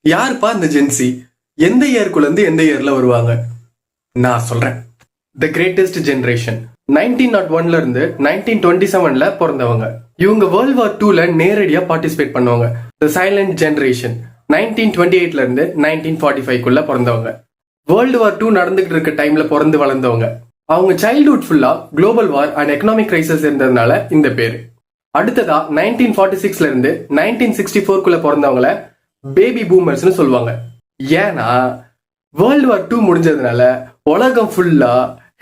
யாருப்பா இந்த ஜென்சி? எந்த இயர்க்குள்ள இருந்து எந்த இயர்ல வருவாங்க? நான் சொல்றேன். த கிரேட்டஸ்ட் ஜெனரேஷன் 1901ல இருந்து 1927ல பிறந்தவங்க. இவங்க வேர்ல்ட் வார் 2ல நேரடியா பார்ட்டிசிபேட் பண்ணுவாங்க. த சைலண்ட் ஜெனரேஷன் 1928ல இருந்து 1945க்குள்ள பிறந்தவங்க. வேர்ல்டு வார் 2 நடந்துகிட்டு இருக்க டைம்ல பிறந்து வளர்ந்தவங்க. அவங்க சைல்ட்ஹுட் ஃபுல்லா global war and economic crisis இருந்ததுனால இந்த பேரு. அடுத்ததா 1946ல இருந்து 1964க்குள்ள பிறந்தவங்கள பேபி பூமர்ஸ்னு சொல்லுவாங்க. ஏன்னா வேர்ல்டு வார் 2 முடிஞ்சதுனால உலகம் ஃபுல்லா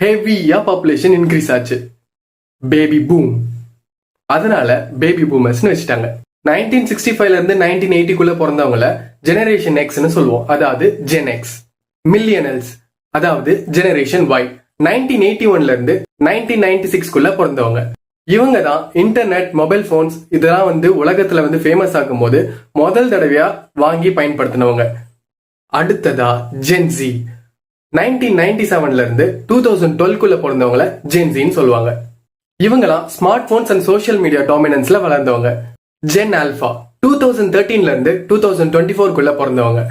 ஹெவியா பாப்புலேஷன் இன்க்ரீஸ் ஆச்சு. Baby boom. அதனால பேபி பூமர்ஸ்னு வச்சுட்டாங்க. 1965ல இருந்து 1980க்குள்ள பிறந்தவங்கள ஜெனரேஷன் எக்ஸ்னு சொல்லுவோம், அதாவது ஜென் எக்ஸ். மில்லியனல்ஸ் அதாவது ஜெனரேஷன் ஒய் 1981ல இருந்து 1996க்குள்ள பிறந்தவங்க. இவங்க தான் இன்டர்நெட், மொபைல் போன்ஸ் இதெல்லாம் உலகத்துல ஃபேமஸ் ஆகும் போது முதல் தடவையா வாங்கி பயன்படுத்தினவங்க. அடுத்ததா ஜென்சி 1997ல இருந்து 2012க்குள்ள பிறந்தவங்கள ஜென்சின்னு சொல்லுவாங்க. இவங்கலாம் smart phones and social media டாமினன்ஸ்ல வளர்ந்தவங்க. ஜென் ஆல்பா 2013ல இருந்து 2024க்குள்ள பிறந்தவங்க.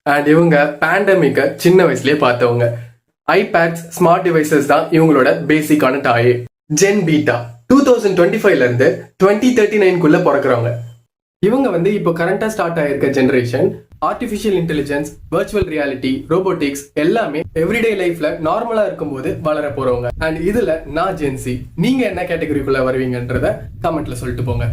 அண்ட் இவங்க பேண்டமிக்க சின்ன வயசுலயே பார்த்தவங்க. ஐபேட்ஸ், ஸ்மார்ட் டிவைசஸ் தான் இவங்களோட பேசிக்கான டாயே. ஜென் பீட்டா 2025ல இருந்து 2039க்குள்ள பிறக்கிறவங்க. இவங்க இப்போ கரண்டா ஸ்டார்ட் ஆயிருக்க generation. Artificial intelligence, virtual reality, robotics எல்லாமே எவ்ரிடே லைஃப்ல நார்மலா இருக்கும்போது வளர போறவங்க. அண்ட் இதுல நான் ஜென்சி. நீங்க என்ன கேட்டகரிக்குள்ள வருவீங்கன்றத கமெண்ட்ல சொல்லிட்டு போங்க.